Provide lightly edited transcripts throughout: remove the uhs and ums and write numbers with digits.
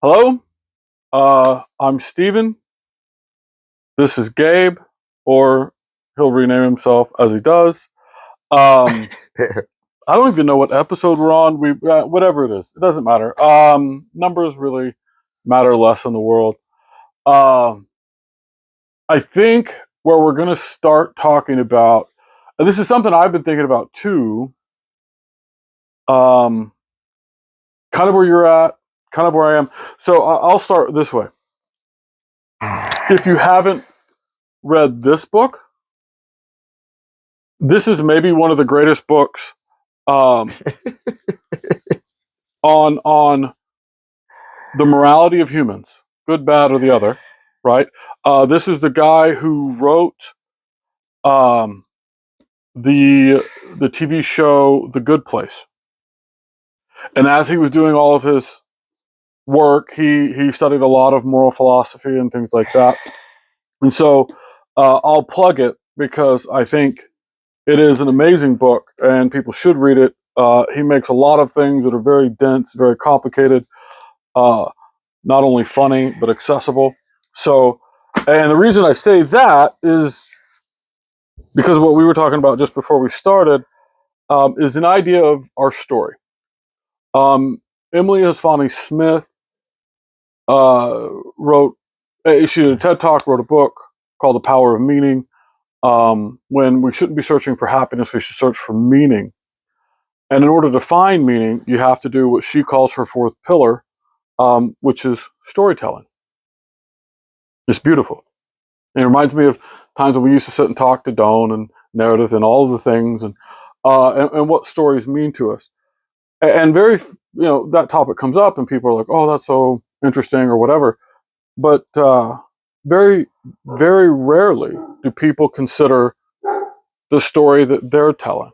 Hello, I'm Steven. This is Gabe, or he'll rename himself as he does. Um, I don't even know what episode we're on. Whatever it is, it doesn't matter. Numbers really matter less in the world. Um, I think where we're going to start talking about, and this is something I've been thinking about too. Um, Kind of where you're at, kind of where I am. So I'll start this way. If you haven't read this book, this is maybe one of the greatest books um, on the morality of humans, good, bad, or the other. Right. This is the guy who wrote um, the TV show The Good Place, and as he was doing all of his work, he studied a lot of moral philosophy and things like that. And so I'll plug it because I think it is an amazing book and people should read it. He makes a lot of things that are very dense, very complicated, not only funny, but accessible. So, and the reason I say that is because what we were talking about just before we started is an idea of our story. Emily Husfani Smith wrote, she did a TED Talk, wrote a book called The Power of Meaning. When we shouldn't be searching for happiness, we should search for meaning. And in order to find meaning, you have to do what she calls her fourth pillar, which is storytelling. It's beautiful. And it reminds me of times when we used to sit and talk to Doan and narrative and all of the things and what stories mean to us. And that topic comes up and people are like, oh, that's so interesting or whatever. But very, very rarely do people consider the story that they're telling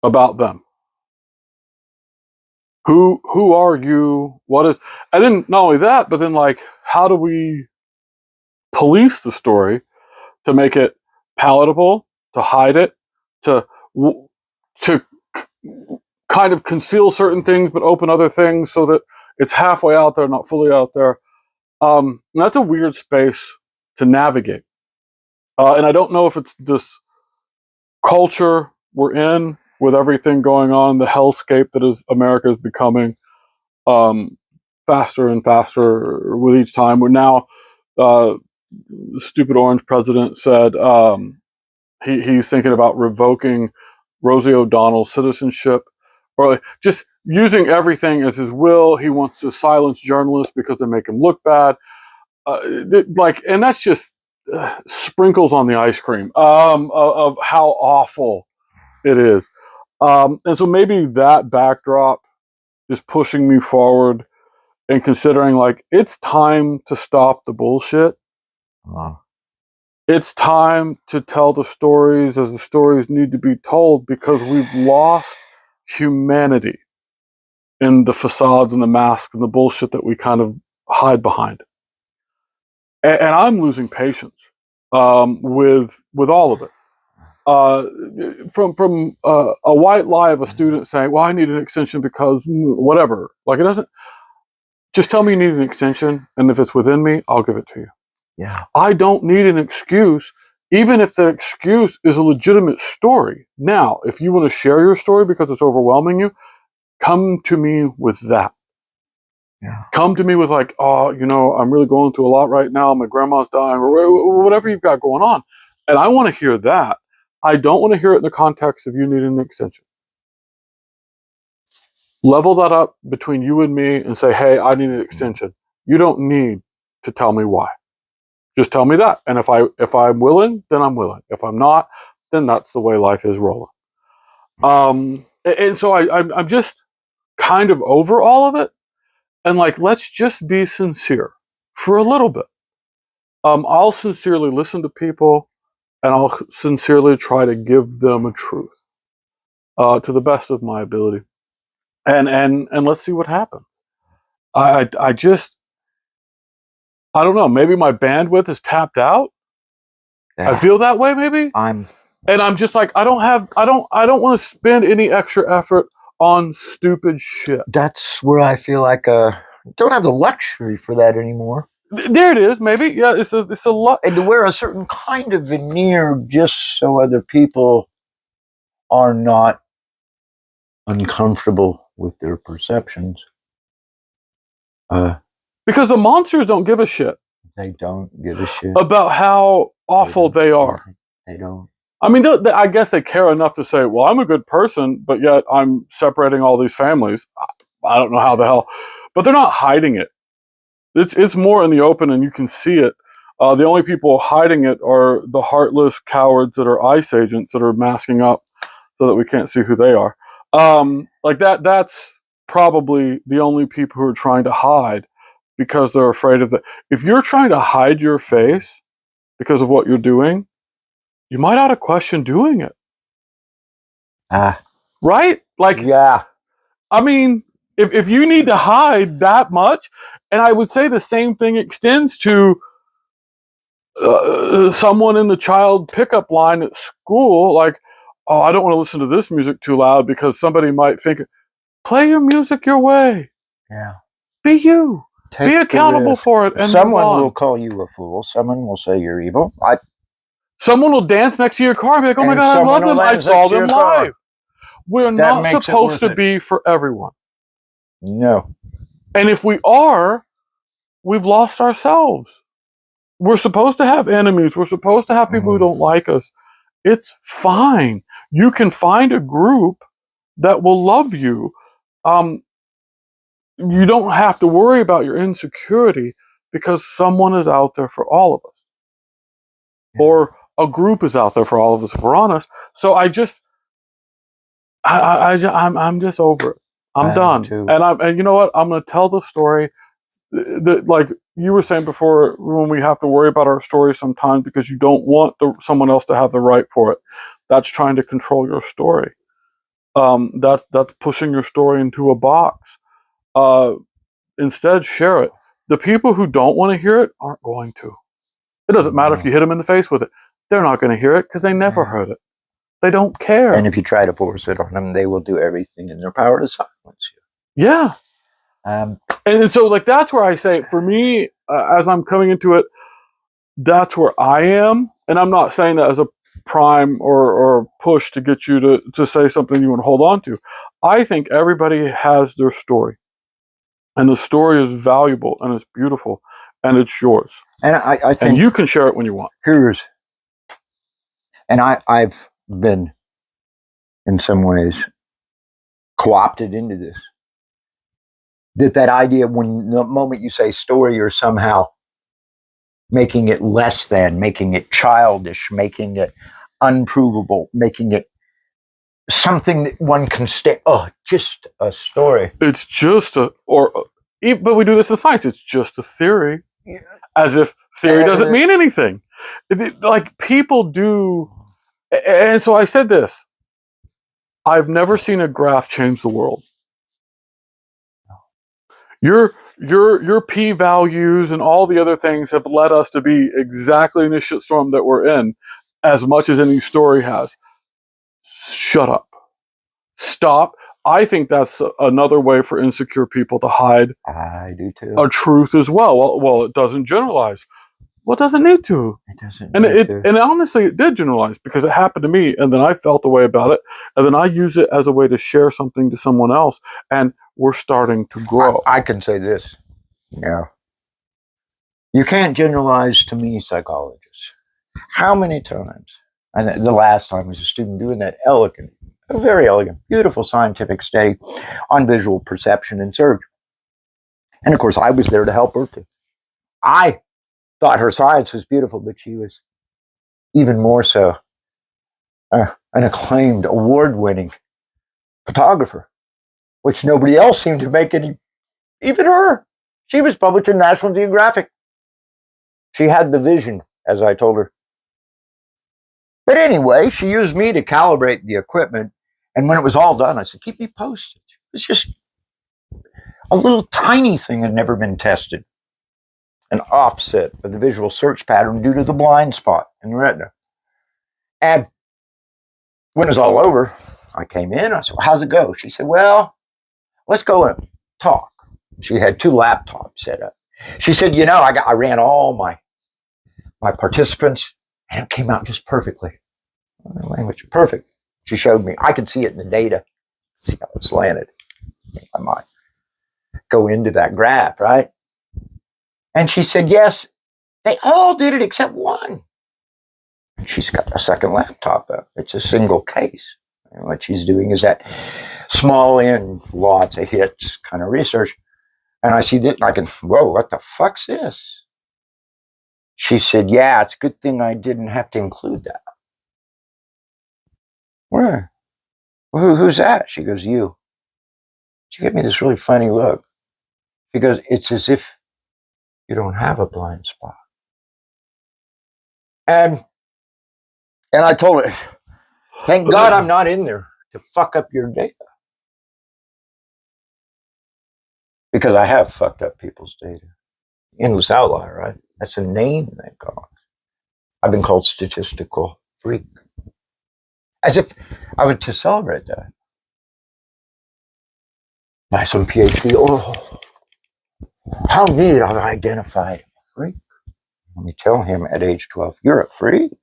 about them. Who are you? What is, and then not only that, but then like, how do we police the story to make it palatable, to hide it, to to kind of conceal certain things but open other things so that it's halfway out there, not fully out there. That's a weird space to navigate, and I don't know if it's this culture we're in with everything going on, the hellscape that is America is becoming. Faster and faster with each time. We're now, the stupid orange president said he's thinking about revoking Rosie O'Donnell's citizenship, or like just using everything as his will. He wants to silence journalists because they make him look bad. And that's just sprinkles on the ice cream of how awful it is. And so maybe that backdrop is pushing me forward and considering like it's time to stop the bullshit. It's time to tell the stories as the stories need to be told because we've lost humanity in the facades and the masks and the bullshit that we kind of hide behind. And I'm losing patience with all of it. From a white lie of a student saying, "Well, I need an extension because whatever." Like it doesn't. Just tell me you need an extension, and if it's within me, I'll give it to you. Yeah. I don't need an excuse, even if the excuse is a legitimate story. Now, if you want to share your story because it's overwhelming you, come to me with that. Yeah. Come to me with like, oh, I'm really going through a lot right now. My grandma's dying, or whatever you've got going on. And I want to hear that. I don't want to hear it in the context of you needing an extension. Level that up between you and me and say, hey, I need an extension. You don't need to tell me why. Just tell me that. And if I'm willing, then I'm willing. If I'm not, then that's the way life is rolling. And so I'm just kind of over all of it. And like, let's just be sincere for a little bit. I'll sincerely listen to people and I'll sincerely try to give them a truth to the best of my ability. And let's see what happens. I don't know. Maybe my bandwidth is tapped out. Yeah. I feel that way. Maybe I'm just like I don't want to spend any extra effort on stupid shit. That's where I feel like don't have the luxury for that anymore. There it is. Maybe, yeah. It's a lot. And to wear a certain kind of veneer just so other people are not uncomfortable with their perceptions. Because the monsters don't give a shit. They don't give a shit about how awful they are. They don't. I mean, I guess they care enough to say, well, I'm a good person, but yet I'm separating all these families. I don't know how the hell. But they're not hiding it. It's more in the open, and you can see it. The only people hiding it are the heartless cowards that are ICE agents that are masking up so that we can't see who they are. Like that's probably the only people who are trying to hide because they're afraid of that. If you're trying to hide your face because of what you're doing, you might ought to question doing it. Right? Like, yeah. I mean, if you need to hide that much, and I would say the same thing extends to someone in the child pickup line at school, like, oh, I don't want to listen to this music too loud because somebody might think, play your music your way. Yeah. Be you. Be accountable for it. And someone will call you a fool. Someone will say you're evil. Someone will dance next to your car and be like, oh my God, I love them. I saw them live. We're not supposed to be for everyone. No. And if we are, we've lost ourselves. We're supposed to have enemies. We're supposed to have people who don't like us. It's fine. You can find a group that will love you. You don't have to worry about your insecurity because someone is out there for all of us. Yeah. Or a group is out there for all of us if we're honest. So I'm just over it. I'm done. Too. And you know what? I'm going to tell the story that, like you were saying before, when we have to worry about our story sometimes because you don't want someone else to have the right for it. That's trying to control your story. That's pushing your story into a box. Instead, share it. The people who don't want to hear it aren't going to. It doesn't matter if you hit them in the face with it. They're not going to hear it because they never heard it. They don't care. And if you try to force it on them, they will do everything in their power to silence you. Yeah. And so, like, that's where I say, for me, as I'm coming into it, that's where I am. And I'm not saying that as a prime or push to get you to say something you want to hold on to. I think everybody has their story. And the story is valuable and it's beautiful and it's yours. And I think, and you can share it when you want. I've been in some ways co-opted into this. That idea, when the moment you say story, you're somehow making it less than, making it childish, making it unprovable, making it something that one can just a story. It's just but we do this in science. It's just a theory, as if theory doesn't mean anything. Like people do, and so I said this. I've never seen a graph change the world. Your p-values and all the other things have led us to be exactly in this shitstorm that we're in, as much as any story has. Shut up. Stop. I think that's another way for insecure people to hide. I do too. A truth as well. Well, it doesn't generalize. Well, it doesn't need to. It doesn't. And honestly, it did generalize because it happened to me, and then I felt a way about it, and then I use it as a way to share something to someone else, and we're starting to grow. I can say this. Yeah. You can't generalize to me, psychologists. How many times? And the last time was a student doing that a very elegant, beautiful scientific study on visual perception and surgery. And of course, I was there to help her too. I thought her science was beautiful, but she was even more so an acclaimed, award-winning photographer, which nobody else seemed to make even her. She was published in National Geographic. She had the vision, as I told her. But anyway, she used me to calibrate the equipment. And when it was all done, I said, keep me posted. It's just a little tiny thing had never been tested. An offset of the visual search pattern due to the blind spot in the retina. And when it was all over, I came in. I said, well, how's it go? She said, well, let's go and talk. She had 2 laptops set up. She said, I ran all my participants, and it came out just perfectly. Language, perfect. She showed me. I could see it in the data. See how it's landed. I might go into that graph, right? And she said, yes, they all did it except one. And she's got a second laptop up. It's a single case. And what she's doing is that small end, lots of hits kind of research. And I see that, and I can, whoa, what the fuck's this? She said, yeah, it's a good thing I didn't have to include that. Where? Well, who's that? She goes, you. She gave me this really funny look. She goes, it's as if you don't have a blind spot. And I told her, thank God I'm not in there to fuck up your data. Because I have fucked up people's data. Endless outlier, right? That's a name they call it. I've been called statistical freak. As if I were to celebrate that. By some PhD, how neat I've identified a freak. Let me tell him at age 12, you're a freak.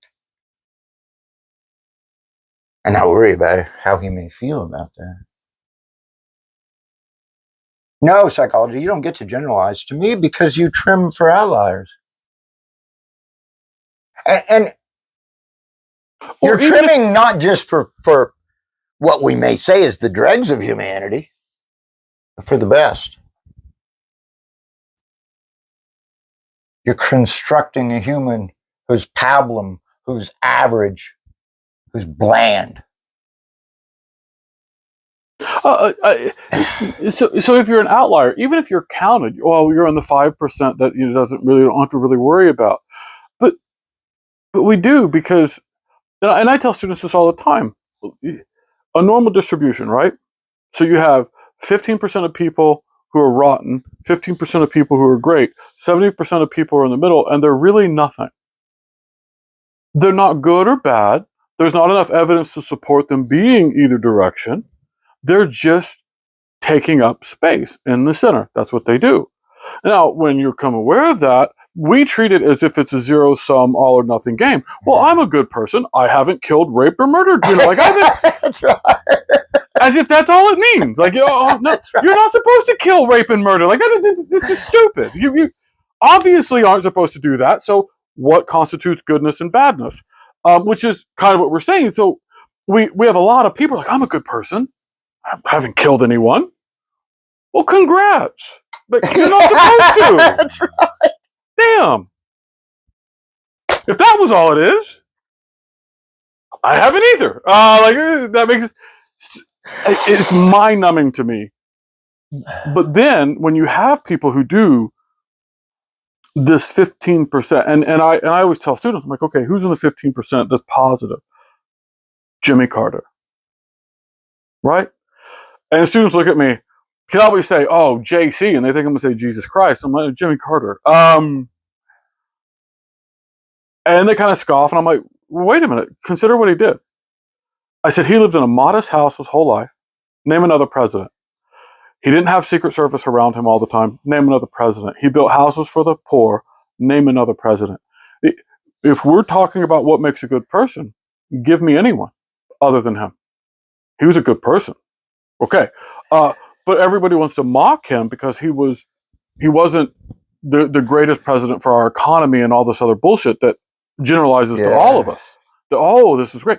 And not worry about how he may feel about that. No, psychology, you don't get to generalize to me because you trim for outliers. And you're trimming not just for what we may say is the dregs of humanity, but for the best. You're constructing a human who's pablum, who's average, who's bland. So if you're an outlier, even if you're counted, well, you're in the 5% that you don't have to really worry about. But we do, because, and I tell students this all the time, a normal distribution, right? So you have 15% of people who are rotten, 15% of people who are great, 70% of people are in the middle, and they're really nothing. They're not good or bad. There's not enough evidence to support them being either direction. They're just taking up space in the center. That's what they do. Now, when you become aware of that, we treat it as if it's a zero-sum, all-or-nothing game. Well, I'm a good person. I haven't killed, raped, or murdered. Like I haven't. That's right. As if that's all it means. Like, no, right. You're not supposed to kill, rape, and murder. Like, this is stupid. You obviously aren't supposed to do that. So what constitutes goodness and badness? Which is kind of what we're saying. So we have a lot of people like, I'm a good person. I haven't killed anyone. Well, congrats. But you're not supposed to. That's right. Damn. If that was all it is, I haven't either. That makes it's mind-numbing to me. But then when you have people who do this 15%, and I always tell students, I'm like, okay, who's in the 15% that's positive? Jimmy Carter. Right? And students look at me, can always say, oh, JC, and they think I'm going to say Jesus Christ. I'm like, Jimmy Carter. And they kind of scoff, and I'm like, wait a minute, consider what he did. I said, he lived in a modest house his whole life. Name another president. He didn't have Secret Service around him all the time. Name another president. He built houses for the poor. Name another president. If we're talking about what makes a good person, give me anyone other than him. He was a good person. Okay. But everybody wants to mock him because he wasn't the greatest president for our economy and all this other bullshit that generalizes to all of us. This is great.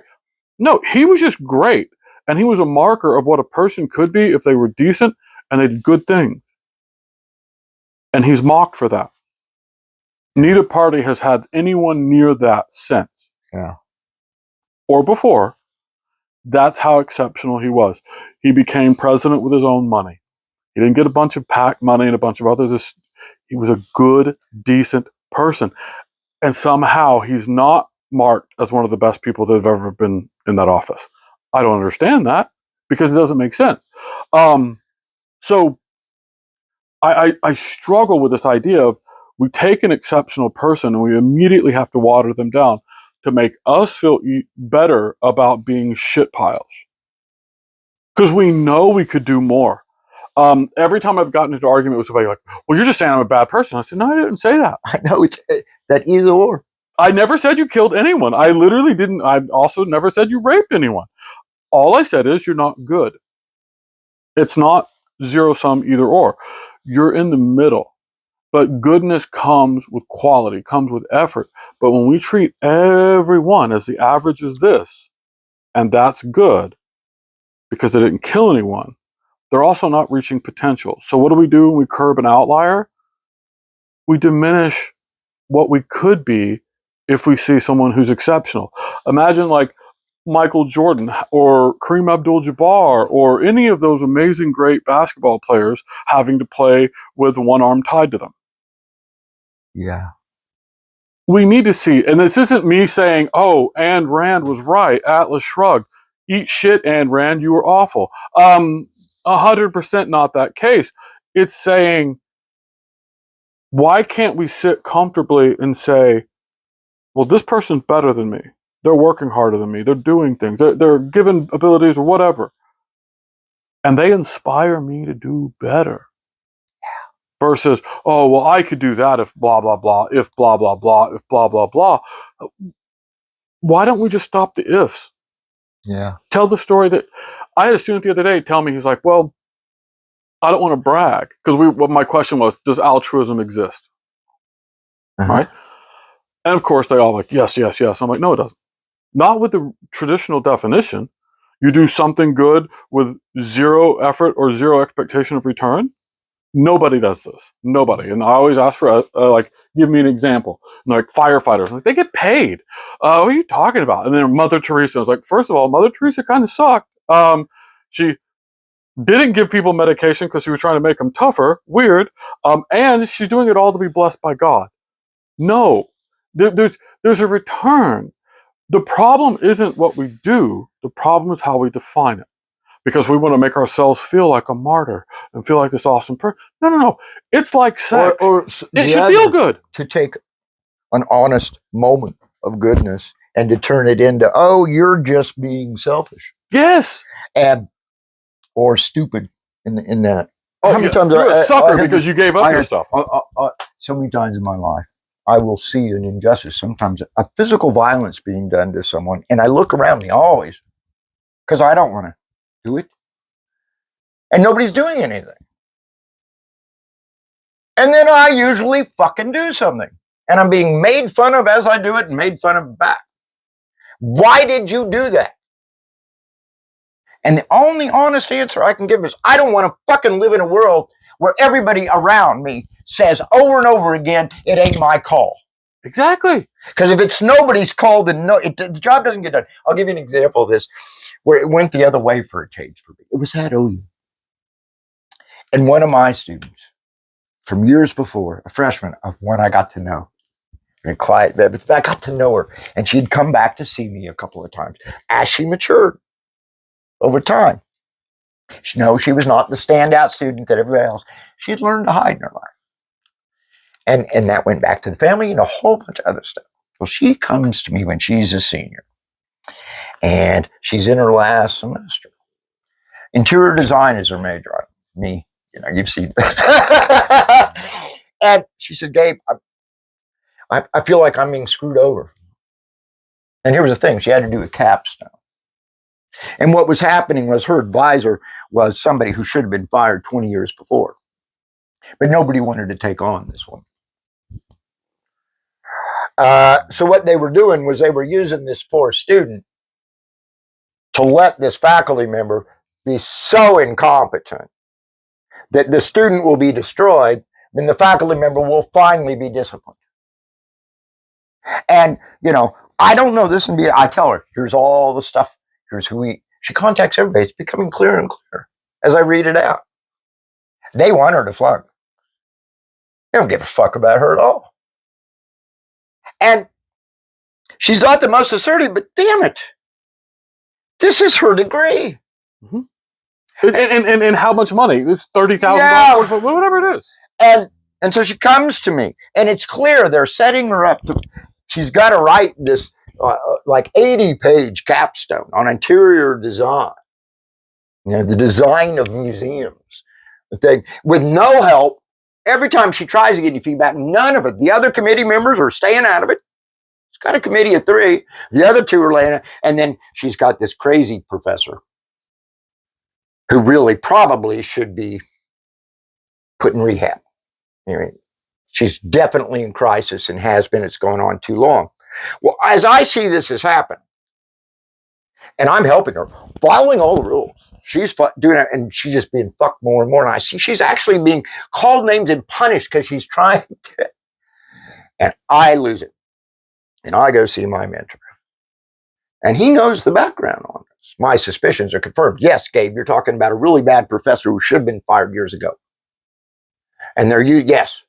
No, he was just great. And he was a marker of what a person could be if they were decent and they did good things. And he's mocked for that. Neither party has had anyone near that since. Yeah. Or before. That's how exceptional he was. He became president with his own money. He didn't get a bunch of PAC money and a bunch of others. He was a good, decent person. And somehow he's not marked as one of the best people that have ever been in that office. I don't understand that because it doesn't make sense. So I struggle with this idea of we take an exceptional person and we immediately have to water them down to make us feel better about being shit piles. Because we know we could do more. Every time I've gotten into an argument with somebody, like, well, you're just saying I'm a bad person. I said, no, I didn't say that. I know it's that either or. I never said you killed anyone. I literally didn't. I also never said you raped anyone. All I said is you're not good. It's not zero sum either or. You're in the middle. But goodness comes with quality, comes with effort. But when we treat everyone as the average is this, and that's good because they didn't kill anyone, they're also not reaching potential. So what do we do when we curb an outlier? We diminish what we could be if we see someone who's exceptional. Imagine like Michael Jordan or Kareem Abdul-Jabbar or any of those amazing, great basketball players having to play with one arm tied to them. Yeah. We need to see, and this isn't me saying, oh, Ayn Rand was right, Atlas Shrugged. Eat shit, Ayn Rand, you were awful. 100% not that case. It's saying, why can't we sit comfortably and say, well, this person's better than me. They're working harder than me. They're doing things. They're given abilities or whatever. And they inspire me to do better. Versus, oh, well, I could do that if blah, blah, blah, if blah, blah, blah, if blah, blah, blah. Why don't we just stop the ifs? Yeah. Tell the story that I had a student the other day tell me, he's like, well, I don't want to brag. Because my question was, does altruism exist? Right? And of course, they all like, yes, yes, yes. I'm like, no, it doesn't. Not with the traditional definition. You do something good with zero effort or zero expectation of return. Nobody does this. Nobody. And I always ask for, like, give me an example. And like firefighters, like, they get paid. What are you talking about? And then Mother Teresa, I was like, first of all, Mother Teresa kind of sucked. She didn't give people medication because she was trying to make them tougher. Weird. And she's doing it all to be blessed by God. No, there's a return. The problem isn't what we do. The problem is how we define it. Because we want to make ourselves feel like a martyr and feel like this awesome person. No. It's like sex. It should feel good. To take an honest moment of goodness and to turn it into, oh, you're just being selfish. Yes. Or stupid in that. Oh, how many times you're a sucker because you gave up yourself. So many times in my life, I will see an injustice, sometimes a physical violence being done to someone, and I look around me always because I don't want to do it. And nobody's doing anything. And then I usually fucking do something. And I'm being made fun of as I do it and made fun of back. Why did you do that? And the only honest answer I can give is, I don't want to fucking live in a world where everybody around me says over and over again, it ain't my call. Exactly. Because if it's nobody's call, then the job doesn't get done. I'll give you an example of this, where it went the other way for a change for me. It was at OU. And one of my students from years before, a freshman, of when I got to know, very quiet, but I got to know her. And she'd come back to see me a couple of times as she matured over time. No, she was not the standout student that everybody else. She had learned to hide in her life. And that went back to the family and a whole bunch of other stuff. Well, she comes to me when she's a senior. And she's in her last semester. Interior design is her major. Me, you've seen. And she said, Gabe, I feel like I'm being screwed over. And here was the thing. She had to do a capstone. And what was happening was her advisor was somebody who should have been fired 20 years before. But nobody wanted to take on this one. So what they were doing was they were using this poor student to let this faculty member be so incompetent that the student will be destroyed, then the faculty member will finally be disciplined. And, I don't know this, and I tell her, here's all the stuff, here's she contacts everybody. It's becoming clearer and clearer as I read it out. They want her to flunk. They don't give a fuck about her at all. And she's not the most assertive, but damn it, this is her degree. Mm-hmm. And how much money? It's $30,000, yeah. Whatever it is. And so she comes to me, and it's clear they're setting her up. She's got to write this like 80-page capstone on interior design. The design of museums, thing with no help. Every time she tries to get any feedback, none of it. The other committee members are staying out of it. It's got a committee of 3. The other 2 are laying it. And then she's got this crazy professor who really probably should be put in rehab. I mean, she's definitely in crisis and has been. It's going on too long. Well, as I see this has happened, and I'm helping her, following all the rules, she's doing it, and she's just being fucked more and more. And I see she's actually being called names and punished because she's trying to. And I lose it. And I go see my mentor. And he knows the background on this. My suspicions are confirmed. Yes, Gabe, you're talking about a really bad professor who should have been fired years ago. And yes.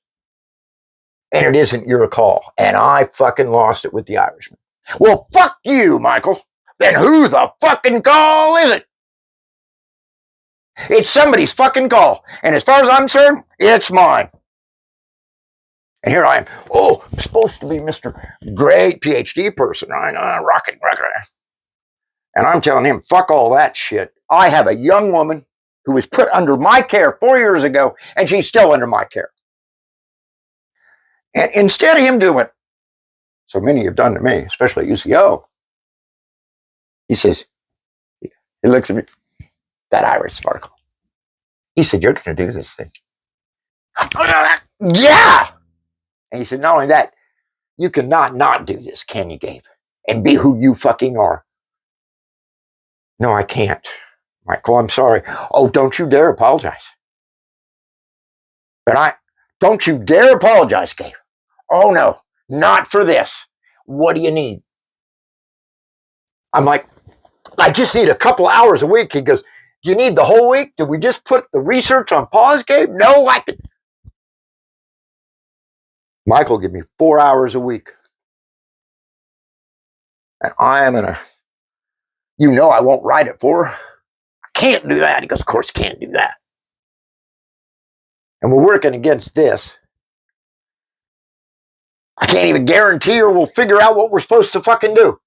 And it isn't your call. And I fucking lost it with the Irishman. Well, fuck you, Michael. Then who the fucking call is it? It's somebody's fucking call. And as far as I'm concerned, it's mine. And here I am. Oh, I'm supposed to be Mr. Great PhD person. I know, rocket. And I'm telling him, fuck all that shit. I have a young woman who was put under my care 4 years ago, and she's still under my care. And instead of him doing what so many have done to me, especially at UCO, he says, he looks at me, that Irish sparkle. He said, you're going to do this thing. Yeah. And he said, not only that, you cannot not do this, can you, Gabe? And be who you fucking are. No, I can't. Michael, I'm sorry. Oh, don't you dare apologize. But don't you dare apologize, Gabe. Oh, no, not for this. What do you need? I'm like, I just need a couple hours a week. He goes, do you need the whole week? Did we just put the research on pause, Gabe? No, I could. Michael, give me 4 hours a week. And I am I won't write it for her. I can't do that. He goes, of course you can't do that. And we're working against this. I can't even guarantee her we'll figure out what we're supposed to fucking do.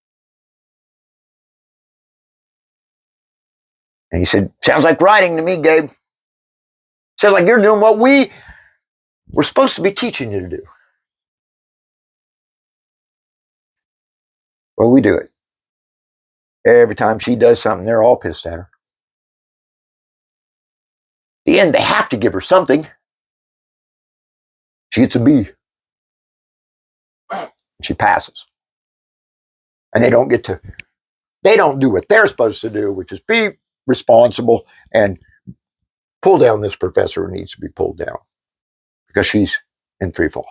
And he said, sounds like writing to me, Gabe. Sounds like you're doing what we're supposed to be teaching you to do. Well, we do it. Every time she does something, they're all pissed at her. At the end, they have to give her something. She gets a B. She passes. And they don't do what they're supposed to do, which is be responsible and pull down this professor who needs to be pulled down because she's in free fall.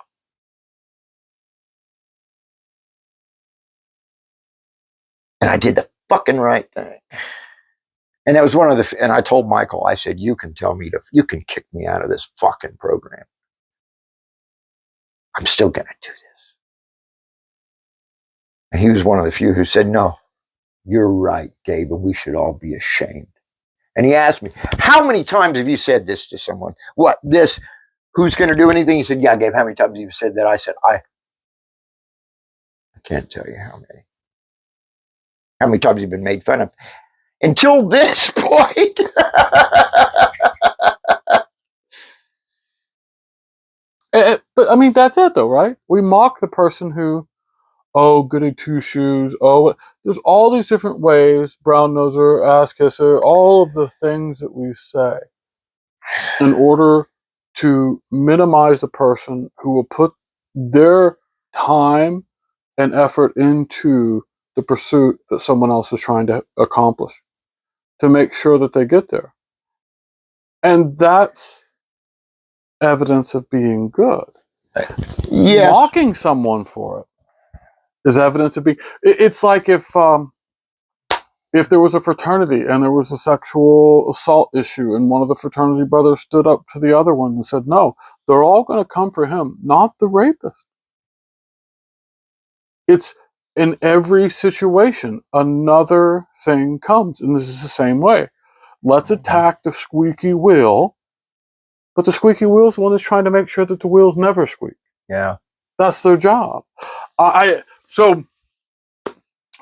And I did the fucking right thing. And that was and I told Michael, I said, you can you can kick me out of this fucking program. I'm still going to do this. And he was one of the few who said, no, you're right, Gabe, and we should all be ashamed. And he asked me, how many times have you said this to someone? What, this, who's going to do anything? He said, yeah, Gabe, how many times have you said that? I said, I can't tell you how many. How many times have you been made fun of? Until this point. But I mean, that's it though, right? We mock the person who, oh, goody two shoes. Oh, there's all these different ways, brown noser, ass kisser, all of the things that we say in order to minimize the person who will put their time and effort into the pursuit that someone else is trying to accomplish, to make sure that they get there. And that's evidence of being good. Yes. Mocking someone for it is evidence of being. It's like if there was a fraternity and there was a sexual assault issue and one of the fraternity brothers stood up to the other one and said, no, they're all going to come for him, not the rapist. It's in every situation, another thing comes, and this is the same way. Let's attack the squeaky wheel, but the squeaky wheel is the one that's trying to make sure that the wheels never squeak. Yeah. That's their job. So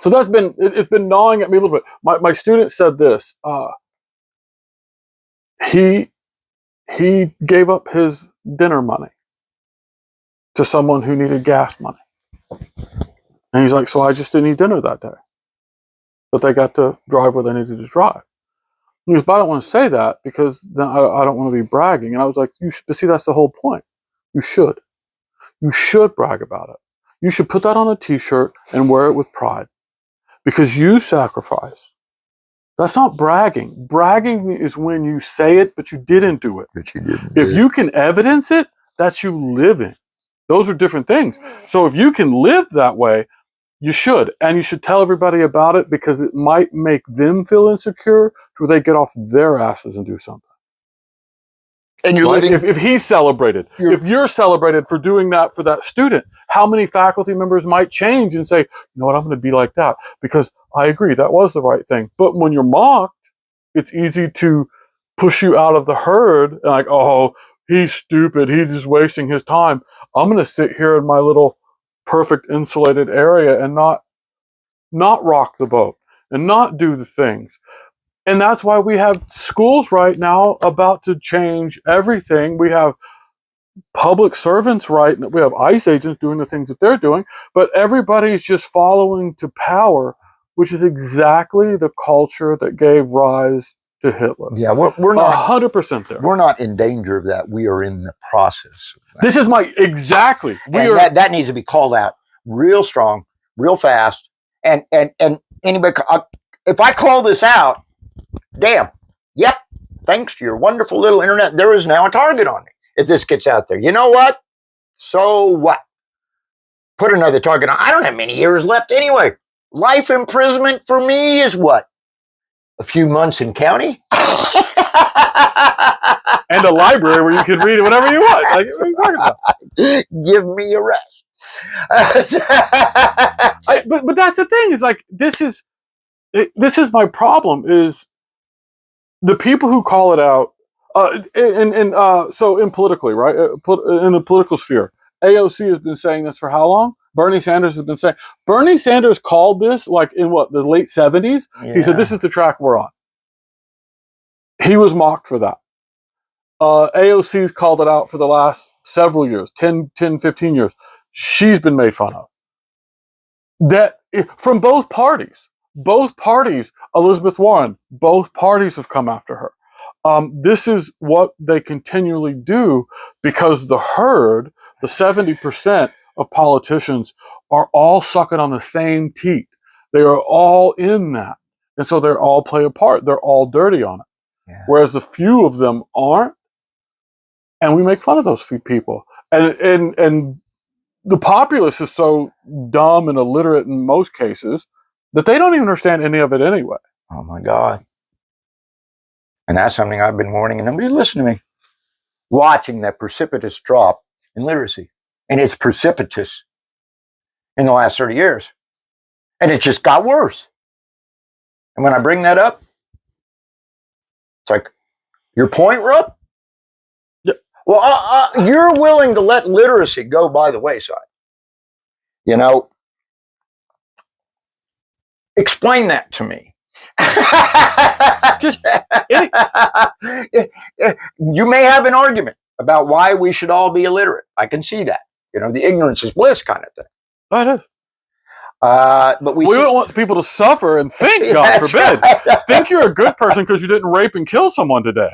that's been, it's been gnawing at me a little bit. My student said this. He he gave up his dinner money to someone who needed gas money. And he's like, so I just didn't eat dinner that day. But they got to drive where they needed to drive. He goes, but I don't want to say that because then I don't want to be bragging. And I was like, but see, that's the whole point. You should. You should brag about it. You should put that on a t-shirt and wear it with pride because you sacrificed. That's not bragging. Bragging is when you say it, but you didn't do it. But you didn't. If you can evidence it, that's you living. Those are different things. So if you can live that way, you should. And you should tell everybody about it because it might make them feel insecure where they get off their asses and do something. And you're right? living. If he's celebrated, if you're celebrated for doing that for that student, how many faculty members might change and say, you know what, I'm going to be like that because I agree, that was the right thing. But when you're mocked, it's easy to push you out of the herd and like, oh, he's stupid. He's just wasting his time. I'm going to sit here in my little perfect insulated area and not rock the boat and not do the things. And that's why we have schools right now about to change everything. We have public servants we have ICE agents doing the things that they're doing, but everybody's just following to power, which is exactly the culture that gave rise to Hitler. Yeah, we're not 100% there. We're not in danger of that. We are in the process. This is exactly. That needs to be called out real strong, real fast. And anybody, if I call this out, damn, yep, thanks to your wonderful little internet, there is now a target on me. If this gets out there, you know what? So what? Put another target on. I don't have many years left anyway. Life imprisonment for me is what? A few months in county? And a library where you can read whatever you want. Like, what are you talking about? Give me a rest. But that's the thing. Is like this is my problem. Is the people who call it out, so in politically, right? In the political sphere, AOC has been saying this for how long? Bernie Sanders has been saying. Bernie Sanders called this like in the late 70s. Yeah. He said, this is the track we're on. He was mocked for that. AOC's called it out for the last several years, 10, 15 years. She's been made fun of. That from both parties. Both parties, Elizabeth Warren, both parties have come after her. This is what they continually do because the herd, the 70% of politicians are all sucking on the same teat. They are all in that. And so they're all play a part. They're all dirty on it. Yeah. Whereas the few of them aren't. And we make fun of those few people. And the populace is so dumb and illiterate in most cases that they don't even understand any of it anyway. Oh my God. And that's something I've been warning, and nobody listened to me. Watching that precipitous drop in literacy. And it's precipitous in the last 30 years. And it just got worse. And when I bring that up, it's like, your point, Rupp? Yep. Well, you're willing to let literacy go by the wayside. You know, explain that to me. You may have an argument about why we should all be illiterate. I can see that. You know, the ignorance is bliss kind of thing. I do. But we don't want people to suffer and think, God forbid. Right. Think you're a good person because you didn't rape and kill someone today.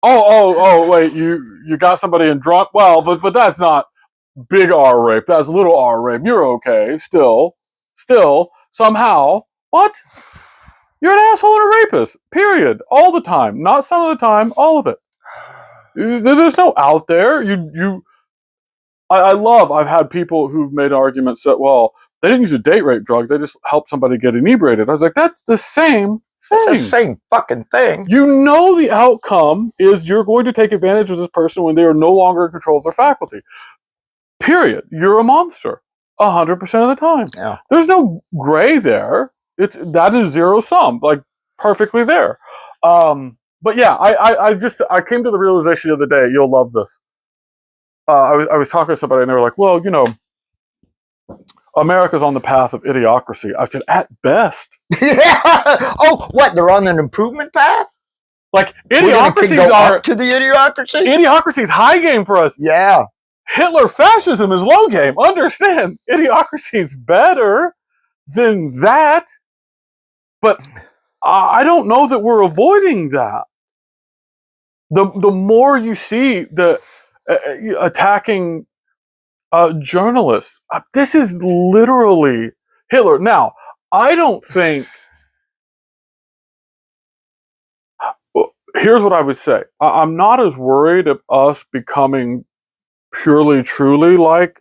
Oh, wait, you got somebody in drunk. Well, but that's not big R rape. That's little R rape. You're okay. Still, somehow. What? You're an asshole and a rapist. Period. All the time. Not some of the time. All of it. There's no out there. I've had people who've made arguments that, well, they didn't use a date rape drug. They just helped somebody get inebriated. I was like, that's the same thing. It's the same fucking thing. You know the outcome is you're going to take advantage of this person when they are no longer in control of their faculty. Period. You're a monster. 100% of the time. Yeah. There's no gray there. That is zero sum. Like, perfectly there. But yeah, I came to the realization the other day, you'll love this. I was talking to somebody and they were like, well, you know, America's on the path of idiocracy. I said, at best. Yeah. Oh, what? They're on an improvement path? Like, We're gonna idiocracies go are up to the idiocracy. idiocracy is high game for us. Yeah. Hitler fascism is low game. Understand, idiocracy is better than that. But I don't know that we're avoiding that. The more you see the attacking journalists, this is literally Hitler. Now, I don't think. Here's what I would say. I'm not as worried of us becoming purely, truly like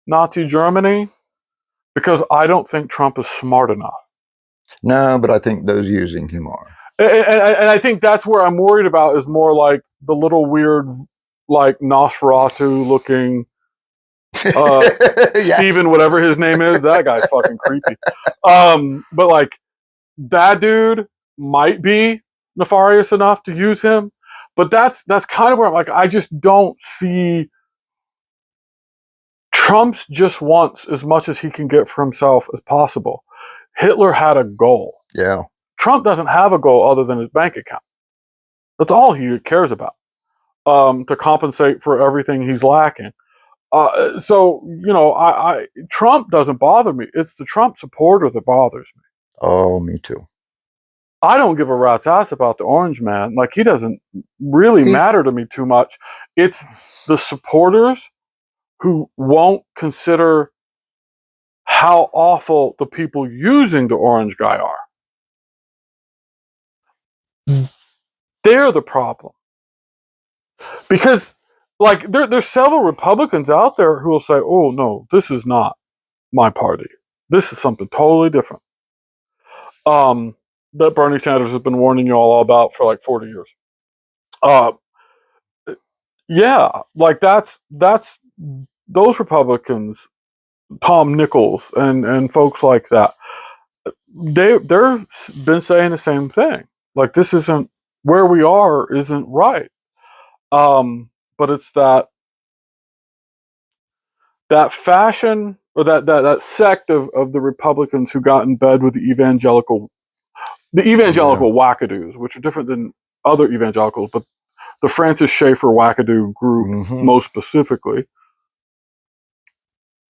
Nazi Germany, because I don't think Trump is smart enough. No, but I think those using him are. And I think that's where I'm worried about, is more like the little weird, like Nosferatu looking Yes. Steven, whatever his name is. That guy's fucking creepy. But like, that dude might be nefarious enough to use him. But that's kind of where I'm like, I just don't see. Trump's just wants as much as he can get for himself as possible. Hitler had a goal. Yeah. Trump doesn't have a goal other than his bank account. That's all he cares about, to compensate for everything he's lacking. So, you know, Trump doesn't bother me. It's the Trump supporter that bothers me. Oh, me too. I don't give a rat's ass about the orange man. Like, he doesn't really matter to me too much. It's the supporters who won't consider how awful the people using the orange guy are. They're the problem. Because, like, there's several Republicans out there who will say, oh, no, this is not my party. This is something totally different. That Bernie Sanders has been warning you all about for like 40 years. Yeah, like that's those Republicans, Tom Nichols and folks like that. They're been saying the same thing. Like, this isn't where we are, isn't right. But it's that fashion, or that sect of the Republicans who got in bed with the evangelical wackadoos, which are different than other evangelicals, but the Francis Schaeffer wackadoo group most specifically,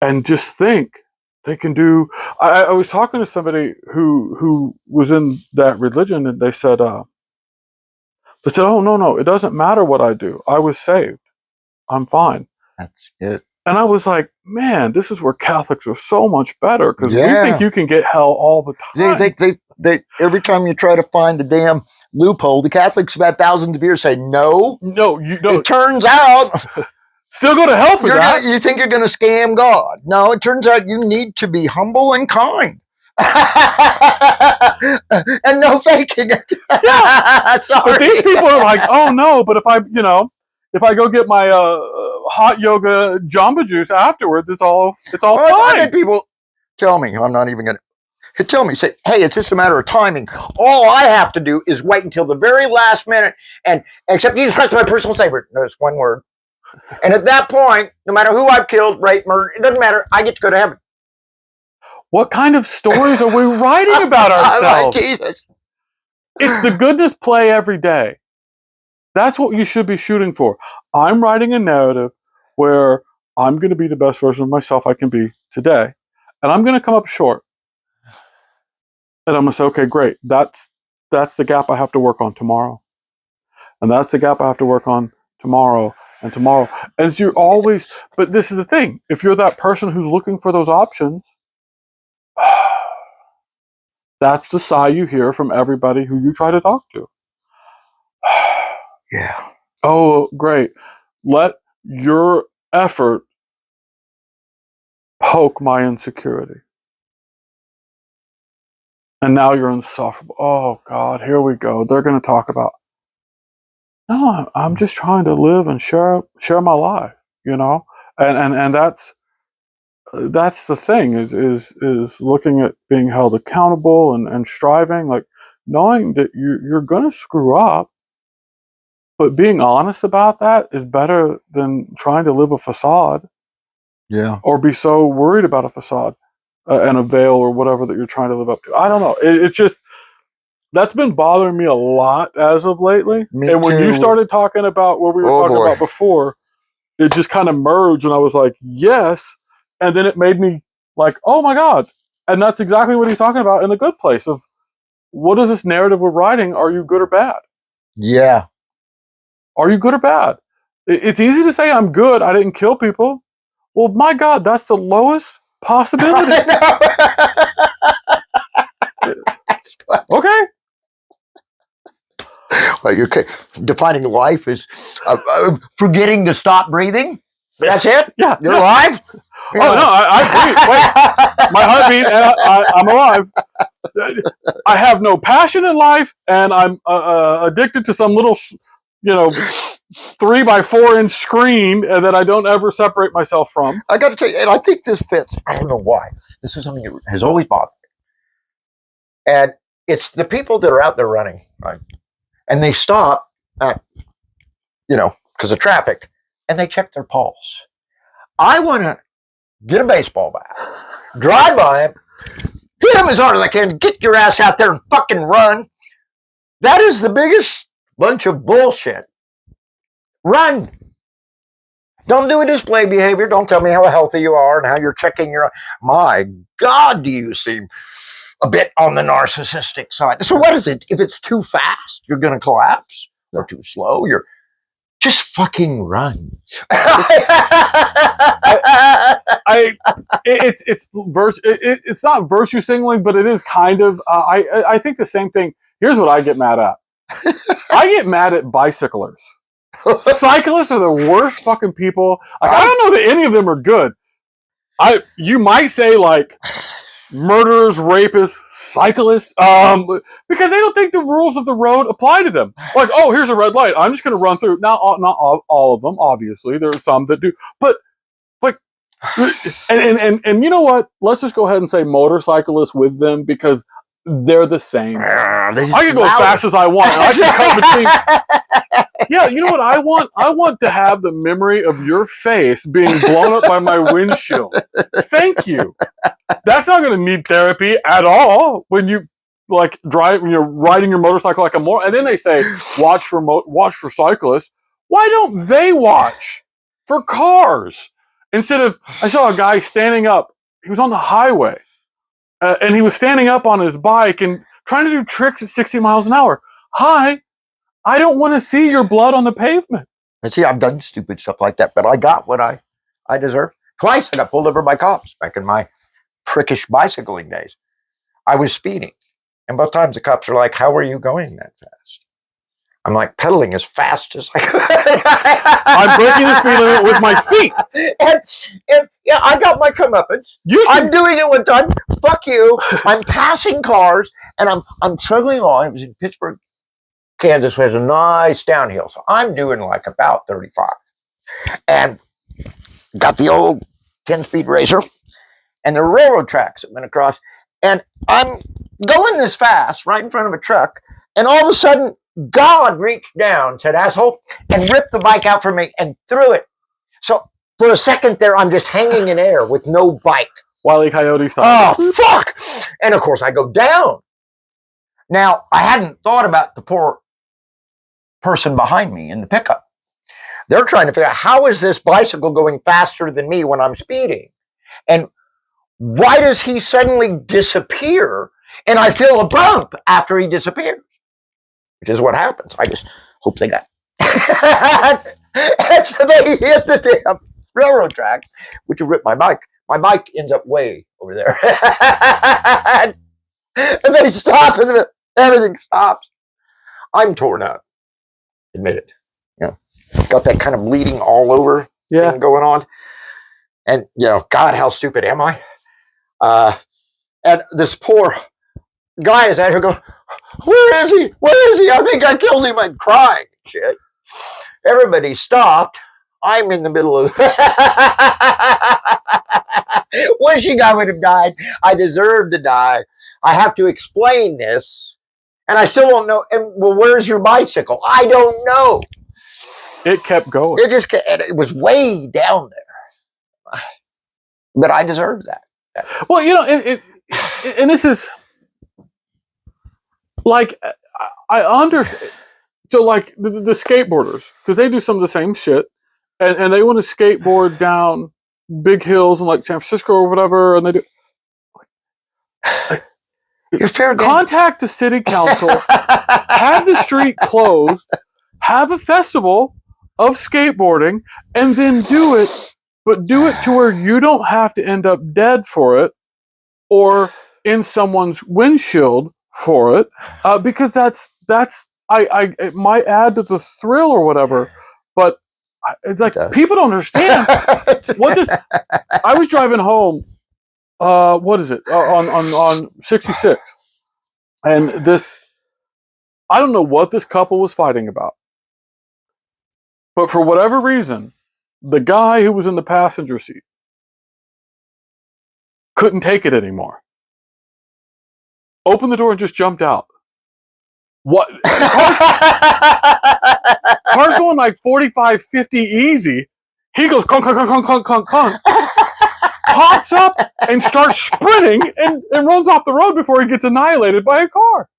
and just think they can do. I was talking to somebody who was in that religion, and they said, oh, no, it doesn't matter what I do. I was saved. I'm fine. That's it. And I was like, man, this is where Catholics are so much better, because we think you can get hell all the time. They every time you try to find a damn loophole, the Catholics have had thousands of years say no. It turns out still go to hell for that. You think you're going to scam God? No, it turns out you need to be humble and kind. And no faking it. Yeah. Sorry. But these people are like, oh no, but if I go get my hot yoga Jamba Juice afterwards, it's all fine. I had people tell me, I'm not even going to. Tell me, say, hey, it's just a matter of timing. All I have to do is wait until the very last minute and accept Jesus Christ as my personal Savior. There's one word. And at that point, no matter who I've killed, raped, murdered, it doesn't matter. I get to go to heaven. What kind of stories are we writing about ourselves? Jesus. It's the goodness play every day. That's what you should be shooting for. I'm writing a narrative where I'm going to be the best version of myself I can be today. And I'm going to come up short. And I'm going to say, okay, great. That's the gap I have to work on tomorrow. And that's the gap I have to work on tomorrow and tomorrow. As you're always, but this is the thing. If you're that person who's looking for those options, that's the sigh you hear from everybody who you try to talk to. Yeah. Oh, great. Let your effort poke my insecurity. And now you're insufferable. Oh, God, here we go. They're going to talk about, no, I'm just trying to live and share my life, you know? And that's the thing, is looking at being held accountable and striving, like knowing that you're going to screw up, but being honest about that is better than trying to live a facade. Yeah. Or be so worried about a facade and a veil or whatever that you're trying to live up to. I don't know. It's just, That's been bothering me a lot as of lately. Me and when you too. started talking about what we were talking about before, it just kind of merged, and I was like, yes. And then it made me like, oh my God. And that's exactly what he's talking about in The Good Place of what is this narrative we're writing? Are you good or bad? Yeah. Are you good or bad? It's easy to say I'm good. I didn't kill people. Well, my God, that's the lowest possibility. Okay. Well, you're defining life as forgetting to stop breathing. That's it? Yeah. You're alive? Oh, no, I breathe. Wait, my heartbeat, and I'm alive. I have no passion in life, and I'm addicted to some little, 3x4-inch screen that I don't ever separate myself from. I got to tell you, and I think this fits. I don't know why. This is something that has always bothered me. And it's the people that are out there running, right? And they stop at, because of traffic, and they check their pulse. I want to get a baseball bat, drive by him, hit him as hard as I can, get your ass out there and fucking run. That is the biggest bunch of bullshit. Run. Don't do a display behavior. Don't tell me how healthy you are and how you're checking your... My God, do you seem a bit on the narcissistic side. So what is it? If it's too fast, you're going to collapse. Or too slow, you're... Just fucking run. It's not virtue signaling, but it is kind of. I think the same thing. Here's what I get mad at. I get mad at bicyclers. Cyclists are the worst fucking people. Like, I don't know that any of them are good. You might say like murderers, rapists, cyclists, because they don't think the rules of the road apply to them. Like, oh, here's a red light. I'm just going to run through. Now, not all of them, obviously. There are some that do, but like, and you know what? Let's just go ahead and say motorcyclists with them because they're the same. I can go as fast as I want. And I can cut between. Yeah, you know what I want? I want to have the memory of your face being blown up by my windshield. Thank you. That's not going to need therapy at all when you when you're riding your motorcycle like a moron. And then they say, watch for cyclists. Why don't they watch for cars? Instead of, I saw a guy standing up. He was on the highway. And he was standing up on his bike and trying to do tricks at 60 miles an hour. Hi, I don't want to see your blood on the pavement. And see, I've done stupid stuff like that, but I got what I deserved. Twice I got pulled over by cops back in my prickish bicycling days. I was speeding. And both times the cops are like, how are you going that fast? I'm like pedaling as fast as I could. I'm breaking the speed limit with my feet. And yeah, I got my comeuppance. I'm doing it one time. Fuck you. I'm passing cars and I'm struggling on. It was in Pittsburgh, Kansas, which has a nice downhill. So I'm doing like about 35. And got the old 10-speed racer and the railroad tracks that went across. And I'm going this fast right in front of a truck. And all of a sudden, God reached down, said, asshole, and ripped the bike out from me and threw it. So for a second there, I'm just hanging in air with no bike. Wile E. Coyote style. Oh, fuck. And of course, I go down. Now, I hadn't thought about the poor person behind me in the pickup. They're trying to figure out, how is this bicycle going faster than me when I'm speeding? And why does he suddenly disappear and I feel a bump after he disappears? Which is what happens. I just hope they got and so they hit the damn railroad tracks, which will rip my bike. My bike ends up way over there. And they stop and everything stops. I'm torn up. Admit it. Got that kind of bleeding all over thing going on. And, God, how stupid am I? And this poor guy is out here going, where is he? Where is he? I think I killed him. I'm crying. Shit. Everybody stopped. I'm in the middle of wishing I would have died. I deserve to die. I have to explain this. And I still don't know. And well, where's your bicycle? I don't know. It kept going. It was way down there. But I deserve that. Well, and this is, like I understand. So like the skateboarders, because they do some of the same shit, and they want to skateboard down big hills in like San Francisco or whatever, and they do You're fair game. contact the city council, have the street closed, have a festival of skateboarding, and then do it, but do it to where you don't have to end up dead for it or in someone's windshield for it, because that's I it might add to the thrill or whatever, but it's like people don't understand what this. I was driving home. What is it on 66, and this I don't know what this couple was fighting about, but for whatever reason, the guy who was in the passenger seat couldn't take it anymore. Opened the door and just jumped out. What? Car's going like 45, 50 easy. He goes clunk, clunk, clunk, clunk, clunk, clunk, pops up and starts sprinting and runs off the road before he gets annihilated by a car.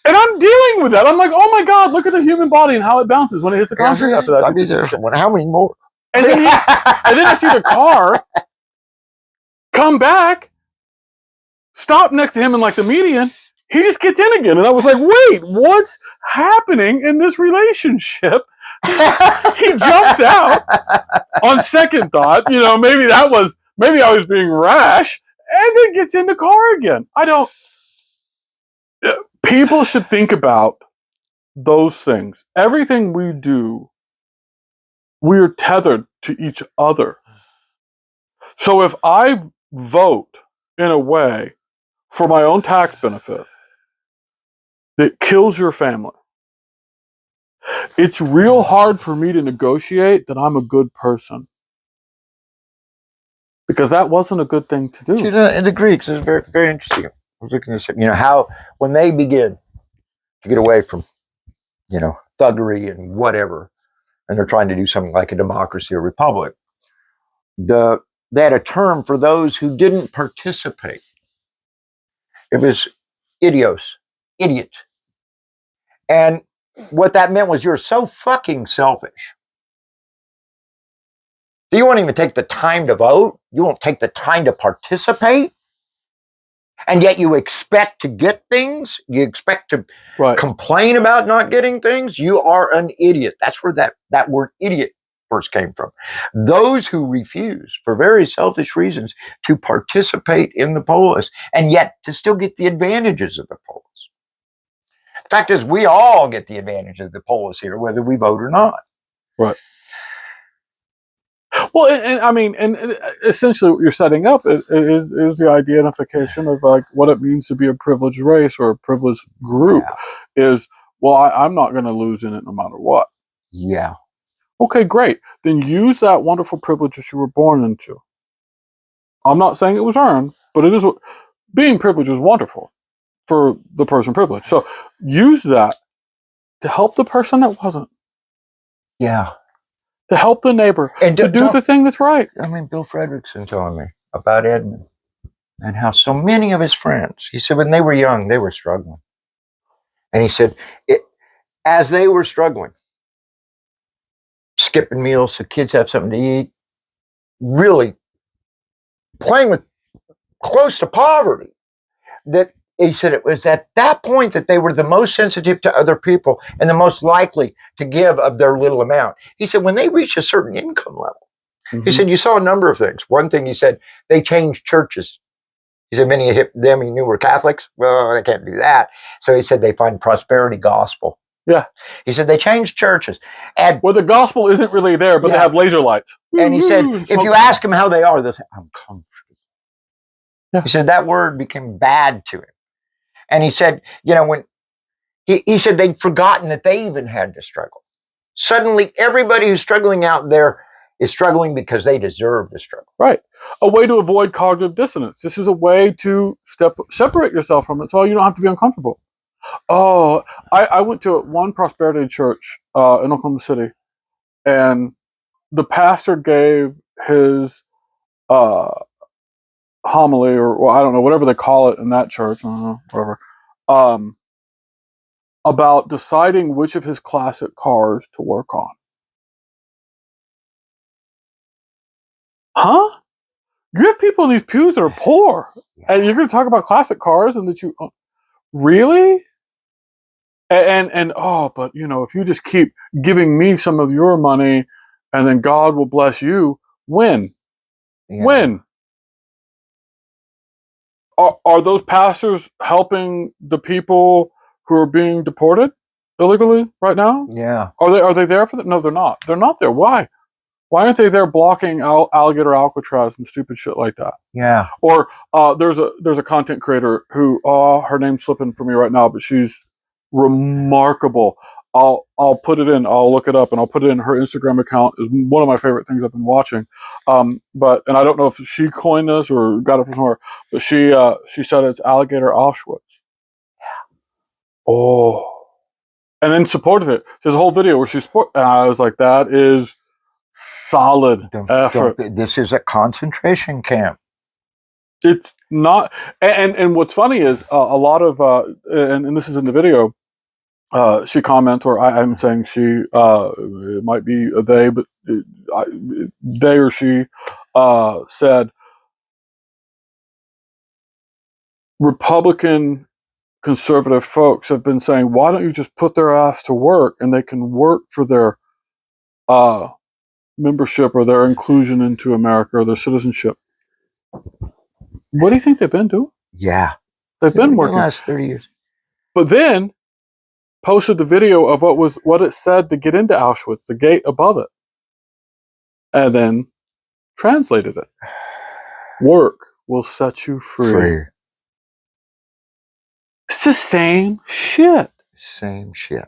And I'm dealing with that. I'm like, oh my God, look at the human body and how it bounces when it hits the concrete after that. I mean, how many more? And then I see the car come back, stop next to him in like the median. He just gets in again. And I was like, wait, what's happening in this relationship? He jumps out on second thought. You know, maybe I was being rash, and then gets in the car again. People should think about those things. Everything we do, we're tethered to each other. So if I vote in a way for my own tax benefit that kills your family, it's real hard for me to negotiate that I'm a good person. Because that wasn't a good thing to do. You know, in the Greeks, it's very, very interesting. I was looking at this, how when they begin to get away from, thuggery and whatever, and they're trying to do something like a democracy or republic, they had a term for those who didn't participate. It was idios, idiot. And what that meant was you're so fucking selfish. You won't even take the time to vote. You won't take the time to participate. And yet you expect to get things. You expect to complain about not getting things. You are an idiot. That's where that word idiot first came from. Those who refuse, for very selfish reasons, to participate in the polis, and yet to still get the advantages of the polis. The fact is, we all get the advantages of the polis here, whether we vote or not. Right. Well, and essentially what you're setting up is the identification of like what it means to be a privileged race or a privileged group. Yeah. Is, well, I'm not going to lose in it no matter what. Yeah. Okay, great. Then use that wonderful privilege that you were born into. I'm not saying it was earned, but it is. Being privileged is wonderful for the person privileged. So use that to help the person that wasn't. Yeah. To help the neighbor, and to do the thing that's right. I mean, Bill Frederickson telling me about Edmund and how so many of his friends, he said when they were young, they were struggling. And he said, as they were struggling, skipping meals so kids have something to eat, really playing with close to poverty, that he said it was at that point that they were the most sensitive to other people and the most likely to give of their little amount. He said when they reached a certain income level, he said you saw a number of things. One thing he said, they changed churches. He said many of them he knew were Catholics. Well, they can't do that. So he said they find prosperity gospel. Yeah. He said they changed churches. And well, the gospel isn't really there, but they have laser lights. And he said, if you ask them how they are, they'll say, I'm comfortable. Yeah. He said that word became bad to him. And he said, when he said they'd forgotten that they even had to struggle. Suddenly, everybody who's struggling out there is struggling because they deserve the struggle. Right. A way to avoid cognitive dissonance. This is a way to separate yourself from it so you don't have to be uncomfortable. Oh, I went to one prosperity church in Oklahoma City, and the pastor gave his homily, or well, I don't know, whatever they call it in that church, I don't know, whatever, about deciding which of his classic cars to work on. Huh? You have people in these pews that are poor, and you're going to talk about classic cars, and that you really? And oh, but if you just keep giving me some of your money, and then God will bless you. When? Yeah. When? Are those pastors helping the people who are being deported illegally right now? Yeah. Are they there for that? No, they're not. They're not there. Why? Why aren't they there blocking alligator Alcatraz and stupid shit like that? Yeah. Or there's a content creator who her name's slipping for me right now, but she's remarkable. I'll put it in. I'll look it up and I'll put it in. Her Instagram account is one of my favorite things I've been watching. And I don't know if she coined this or got it from somewhere, but she said it's alligator Auschwitz. Oh, and then supported it. There's a whole video where she support, and I was like, that is solid effort. This is a concentration camp. It's not, and what's funny is a lot of and this is in the video. She comments, or I'm saying she. It might be a they, but they or she said Republican conservative folks have been saying, why don't you just put their ass to work and they can work for their membership or their inclusion into America or their citizenship. What do you think they've been doing? Yeah. They've been working the last 30 years. But then posted the video of what it said to get into Auschwitz, the gate above it, and then translated it. Work will set you free. It's the same shit. Same shit.